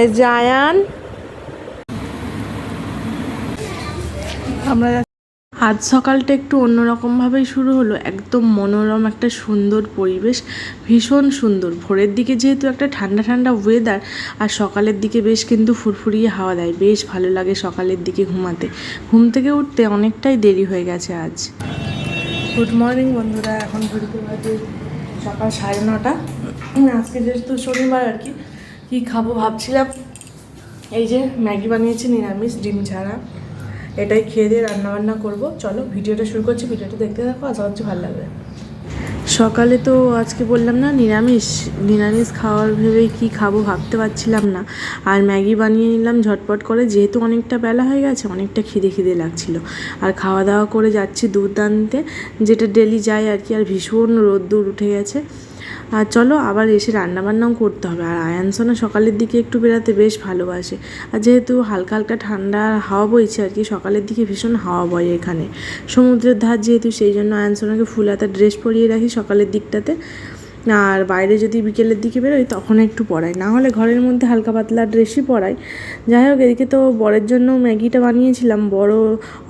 এই জায়ান আমরা আজ সকালটা একটু অন্যরকমভাবেই শুরু হলো। একদম মনোরম একটা সুন্দর পরিবেশ, ভীষণ সুন্দর। ভোরের দিকে যেহেতু একটা ঠান্ডা ঠান্ডা ওয়েদার, আর সকালের দিকে বেশ কিন্তু ফুরফুরিয়ে হাওয়া দেয়, বেশ ভালো লাগে সকালের দিকে ঘুমাতে। ঘুম থেকে উঠতে অনেকটাই দেরি হয়ে গেছে আজ। গুড মর্নিং বন্ধুরা, এখন ঘুরতে বাজে সকাল 9:30। আজকে যেহেতু শনিবার আর কি, কী খাবো ভাবছিলাম। এই যে ম্যাগি বানিয়েছি নিরামিষ, ডিম ছাড়া। এটাই খেয়ে দিয়ে রান্নাবান্না করবো। চলো ভিডিওটা শুরু করছি, ভিডিওটা দেখতে থাকো, আশা করছি ভালো লাগবে। সকালে তো আজকে বললাম না নিরামিষ, নিরামিষ খাওয়ার ভেবেই কী খাবো ভাবতে পারছিলাম না। আর ম্যাগি বানিয়ে নিলাম ঝটপট করে, যেহেতু অনেকটা বেলা হয়ে গেছে, অনেকটা খিদে খিদে লাগছিলো। আর খাওয়া দাওয়া করে যাচ্ছি দুধ আনতে, যেটা ডেলি যায় আর কি। আর ভীষণ রোদ্দুর উঠে গেছে। আর চলো আবার এসে রান্নাবান্নাও করতে হবে। আর আয়ানসোনা সকালের দিকে একটু বেরাতে বেশ ভালোবাসে। আর যেহেতু হালকা হালকা ঠান্ডা হাওয়া বইছে আর কি, সকালের দিকে ভীষণ হাওয়া বয় এখানে, সমুদ্রের ধার যেহেতু, সেই জন্য আয়ানসোনাকে ফুল হাতা ড্রেস পরিয়ে রাখি সকালের দিকটাতে। আর বাইরে যদি বিকেলের দিকে বেরোই তখন একটু পরাই, না হলে ঘরের মধ্যে হালকা পাতলা ড্রেসই পরাই। যাই হোক, এদিকে তো বরের জন্য ম্যাগিটা বানিয়েছিলাম, বড়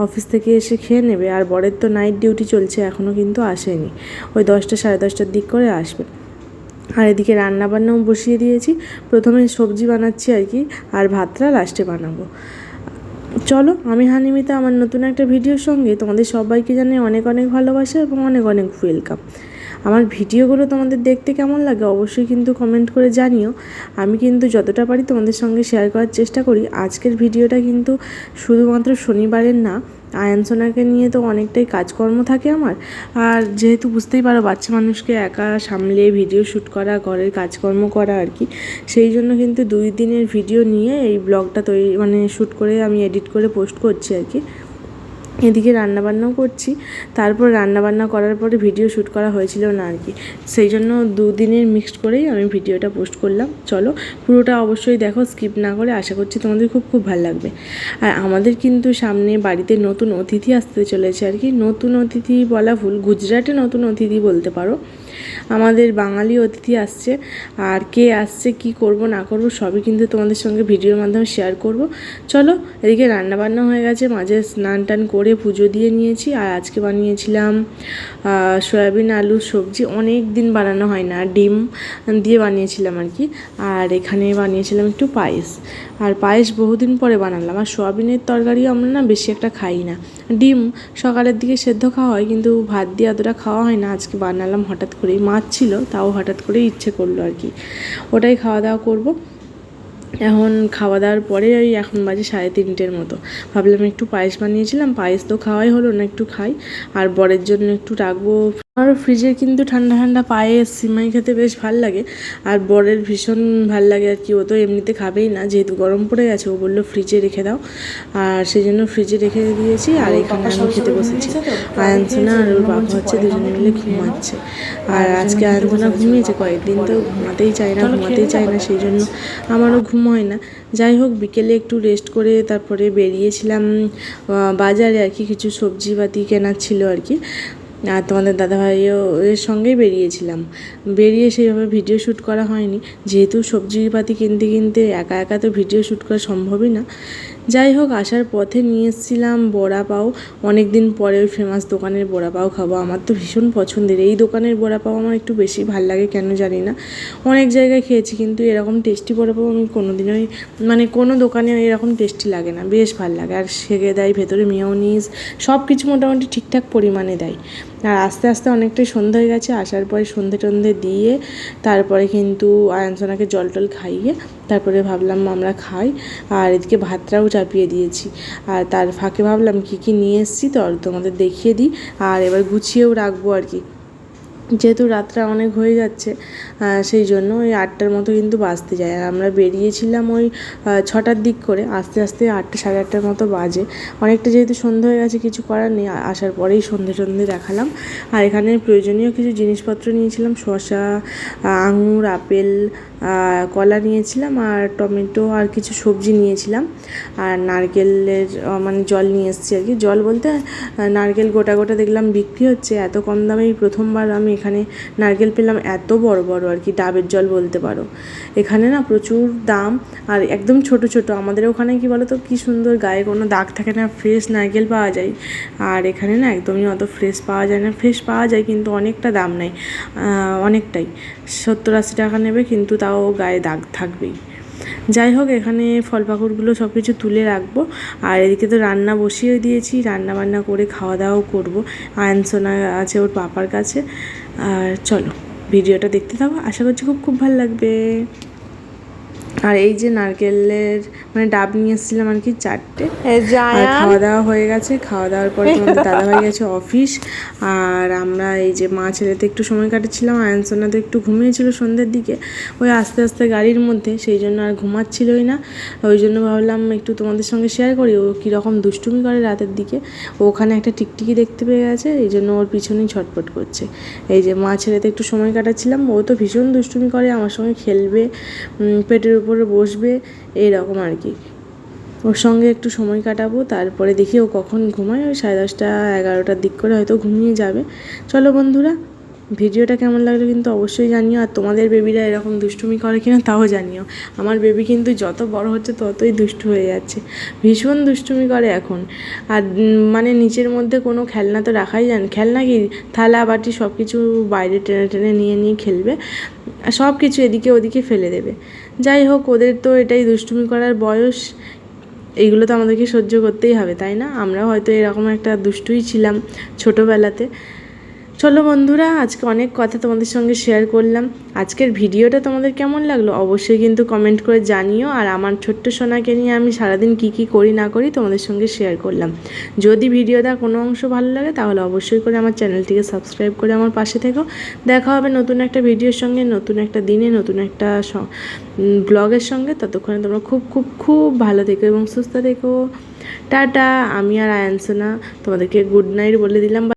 অফিস থেকে এসে খেয়ে নেবে। আর বরের তো নাইট ডিউটি চলছে, এখনও কিন্তু আসেনি, ওই 10টা সাড়ে 10টার দিক করে আসবে। আর এদিকে রান্নাবান্নাও বসিয়ে দিয়েছি, প্রথমে সবজি বানাচ্ছি আর কি, আর ভাতটা লাস্টে বানাবো। চলো, আমি হানিমিতা আমার নতুন একটা ভিডিওর সঙ্গে তোমাদের সবাইকে জানাই অনেক অনেক ভালোবাসা এবং অনেক অনেক ওয়েলকাম। আমার ভিডিওগুলো তোমাদের দেখতে কেমন লাগে অবশ্যই কিন্তু কমেন্ট করে জানিও। আমি কিন্তু যতটা পারি তোমাদের সঙ্গে শেয়ার করার চেষ্টা করি। আজকের ভিডিওটা কিন্তু শুধুমাত্র শনিবারের না, আয়ানসোনাকে নিয়ে তো অনেকটাই কাজকর্ম থাকে আমার। আর যেহেতু বুঝতেই পারো, বাচ্চা মানুষকে একা সামলে ভিডিও শ্যুট করা, ঘরের কাজকর্ম করা আর কি, সেই জন্য কিন্তু 2 দিনের ভিডিও নিয়ে এই ব্লগটা শ্যুট করে আমি এডিট করে পোস্ট করছি আর কি। এদিকে রান্নাবান্নাও করছি, তারপর রান্নাবান্না করার পরে ভিডিও শ্যুট করা হয়েছিল না আর কি, সেই জন্য 2 দিনের মিক্সড করেই আমি ভিডিওটা পোস্ট করলাম। চলো পুরোটা অবশ্যই দেখো, স্কিপ না করে। আশা করছি তোমাদের খুব খুব ভালো লাগবে। আর আমাদের কিন্তু সামনে বাড়িতে নতুন অতিথি আসতে চলেছে আর কি। নতুন অতিথি বলা ভুল, গুজরাটে নতুন অতিথি বলতে পারো। আমাদের বাঙালি অতিথি আসছে, আর কে আসছে, কি করব না করব সবই কিন্তু তোমাদের সঙ্গে ভিডিওর মাধ্যমে শেয়ার করব। চলো, এদিকে রান্নাবান্না হয়ে গেছে, মাঝে স্নান টান করে পুজো দিয়ে নিয়েছি। আর আজকে বানিয়েছিলাম সয়াবিন আলুর সবজি, অনেক দিন বানানো হয় না, ডিম দিয়ে বানিয়েছিলাম আর কি। আর এখানে বানিয়েছিলাম একটু পায়েস, আর পায়েস বহুদিন পরে বানালাম। আর সয়াবিনের তরকারিও আমরা না বেশি একটা খাই না, ডিম সকালের দিকে সেদ্ধ খাওয়া হয়, কিন্তু ভাত দিয়ে অতটা খাওয়া হয় না। আজকে বানালাম হঠাৎ করেই, মাছ ছিল তাও হঠাৎ করেই ইচ্ছে করলো আর কি, ওটাই খাওয়া দাওয়া করব। এখন খাওয়া দাওয়ার পরে এখন বাজে 3:30 মতো, ভাবলাম একটু পায়েস বানিয়েছিলাম, পায়েস তো খাওয়াই হলো না, একটু খাই। আর বরের জন্য একটু রাখবো। আমারও ফ্রিজে কিন্তু ঠান্ডা ঠান্ডা পায়েস সিমাই খেতে বেশ ভাল লাগে। আর বরের ভীষণ ভাল লাগে আর কি, ও তো এমনিতে খাবেই না, যেহেতু গরম পড়ে গেছে, ও বললো ফ্রিজে রেখে দাও। আর সেই জন্য ফ্রিজে রেখে দিয়েছি। আর এখানে আমি খেতে বসেছি, আয়ানসোনা আর ওর বাবা হচ্ছে দুজনে মিলে ঘুমাচ্ছে। আর আজকে আয়ানসোনা ঘুমিয়েছে, কয়েকদিন তো ঘুমাতেই চায় না, সেই জন্য আমারও ঘুম হয় না। যাই হোক, বিকেলে একটু রেস্ট করে তারপরে বেরিয়েছিলাম বাজারে আর কি, কিছু সবজিপাতি কেনার ছিল আর কি। আর তোমাদের দাদাভাইও এর সঙ্গেই বেরিয়েছিলাম। বেরিয়ে সেইভাবে ভিডিও শ্যুট করা হয়নি, যেহেতু সবজিপাতি কিনতে কিনতে একা একা তো ভিডিও শ্যুট করা সম্ভবই না। যাই হোক, আসার পথে নিয়ে এসেছিলাম বড়া পাও, অনেক দিন পরে ওই ফেমাস দোকানের বড়া পাও খাবো। আমার তো ভীষণ পছন্দের এই দোকানের বড়া পাও, আমার একটু বেশি ভাল লাগে কেন জানি না। অনেক জায়গায় খেয়েছি, কিন্তু এরকম টেস্টি বড়া পাও আমি কোনোদিনই কোনো দোকানে এরকম টেস্টি লাগে না, বেশ ভাল লাগে। আর সেকে দেয় ভেতরে মেয়োনিজ, সব কিছু মোটামুটি ঠিকঠাক পরিমাণে দেয়। আর আস্তে আস্তে অনেকটাই সন্ধ্যা হয়ে গেছে, আসার পরে সন্ধে টন্ধে দিয়ে তারপরে কিন্তু আয়ানসোনাকে জল টল খাইয়ে তারপরে ভাবলাম আমরা খাই। আর এদিকে ভাতটাও চাপিয়ে দিয়েছি। আর তার ফাঁকে ভাবলাম কী কী নিয়ে এসেছি তো তোমাদের দেখিয়ে দিই, আর এবার গুছিয়েও রাখবো আর কি, যেহেতু রাতটা অনেক হয়ে যাচ্ছে, সেই জন্য ওই 8টার মতো কিন্তু বাজতে যায়। আর আমরা বেরিয়েছিলাম ওই 6টার দিক করে, আস্তে আস্তে 8টা সাড়ে 8টার মতো বাজে। অনেকটা যেহেতু সন্ধ্যা হয়ে গেছে, কিছু করার নেই, আসার পরেই সন্ধে দেখালাম। আর এখানে প্রয়োজনীয় কিছু জিনিসপত্র নিয়েছিলাম, শসা, আঙুর, আপেল, কলা নিয়েছিলাম আর টমেটো আর কিছু সবজি নিয়েছিলাম, আর নারকেলের মানে জল নিয়ে এসেছি আর কি। জল বলতে নারকেল গোটা গোটা দেখলাম বিক্রি হচ্ছে, এত কম দামে প্রথমবার আমি এখানে নারকেল পেলাম, এত বড় বড় আর কি, ডাবের জল বলতে পারো। এখানে না প্রচুর দাম, আর একদম ছোট ছোট। আমাদের ওখানে কি বলো তো, কী সুন্দর গায়ে কোনো দাগ থাকে না, ফ্রেশ নারকেল পাওয়া যায়। আর এখানে না একদমই অত ফ্রেশ পাওয়া যায় না, ফ্রেশ পাওয়া যায় কিন্তু অনেকটা দাম নেয়, অনেকটাই 70-80 টাকা নেবে, কিন্তু তাও গায়ে দাগ থাকবেই। যাই হোক, এখানে ফল পাকুড়গুলো সব কিছু তুলে রাখবো, আর এদিকে তো রান্না বসিয়ে দিয়েছি, রান্না বান্না করে খাওয়া দাওয়াও করবো। আয়নসোনা আছে ওর পাপার কাছে। আর চলো ভিডিওটা দেখতে থাকো, আশা করছি খুব খুব ভালো লাগবে। আর এই যে নারকেলের মানে ডাব নিয়ে এসেছিলাম আর কি 4টে। আর খাওয়া দাওয়া হয়ে গেছে, খাওয়া দাওয়ার পরে তোমাদের দাদাভাই গেছে অফিস, আর আমরা এই যে মা ছেলেতে একটু সময় কাটাচ্ছিলাম। আয়নসোনা তো একটু ঘুমিয়েছিল সন্ধ্যের দিকে, ওই আস্তে আস্তে গাড়ির মধ্যে, সেই জন্য আর ঘুমাচ্ছিলই না। ওই জন্য ভাবলাম একটু তোমাদের সঙ্গে শেয়ার করি ও কীরকম দুষ্টুমি করে রাতের দিকে। ওখানে একটা টিকটিকি দেখতে পেয়ে গেছে, এই জন্য ওর পিছনেই ছটফট করছে। এই যে মা ছেলেতে একটু সময় কাটাচ্ছিলাম, ও তো ভীষণ দুষ্টুমি করে, আমার সঙ্গে খেলবে, পেটের উপরে বসবে, এইরকম আর কি। ওর সঙ্গে একটু সময় কাটাবো, তারপরে দেখি ও কখন ঘুমায়, ওই 10:30 11টার দিক করে হয়তো ঘুমিয়ে যাবে। চলো বন্ধুরা, ভিডিওটা কেমন লাগলো কিন্তু অবশ্যই জানিও, আর তোমাদের বেবিরা এরকম দুষ্টুমি করে কিনা তাও জানিও। আমার বেবি কিন্তু যত বড় হচ্ছে ততই দুষ্টু হয়ে যাচ্ছে, ভীষণ দুষ্টুমি করে এখন। আর মানে নিচের মধ্যে কোনো খেলনা তো রাখাই যায় না, খেলনা কি থালা বাটি সব কিছু বাইরে টেনে টেনে নিয়ে নিয়ে খেলবে, সব কিছু এদিকে ওদিকে ফেলে দেবে। যাই হোক, ওদের তো এটাই দুষ্টুমি করার বয়স, এইগুলো তো আমাদেরকে সহ্য করতেই হবে, তাই না? আমরাও হয়তো এরকম একটা দুষ্টুই ছিলাম ছোটোবেলাতে। চলো বন্ধুরা, আজকে অনেক কথা তোমাদের সঙ্গে শেয়ার করলাম। আজকের ভিডিওটা তোমাদের কেমন লাগলো অবশ্যই কিন্তু কমেন্ট করে জানিও। আর আমার ছোট্ট সোনাকে নিয়ে আমি সারাদিন কী করি না করি তোমাদের সঙ্গে শেয়ার করলাম। যদি ভিডিওটা কোনো অংশ ভালো লাগে তাহলে অবশ্যই করে আমার চ্যানেলটিকে সাবস্ক্রাইব করে আমার পাশে থেকো। দেখা হবে নতুন একটা ভিডিওর সঙ্গে, নতুন একটা দিনে, নতুন একটা ব্লগের সঙ্গে। ততক্ষণে তোমরা খুব খুব খুব ভালো থেকো এবং সুস্থ থেকো। টাটা। আমি আর আয়নসোনা তোমাদেরকে গুড নাইট বলে দিলাম।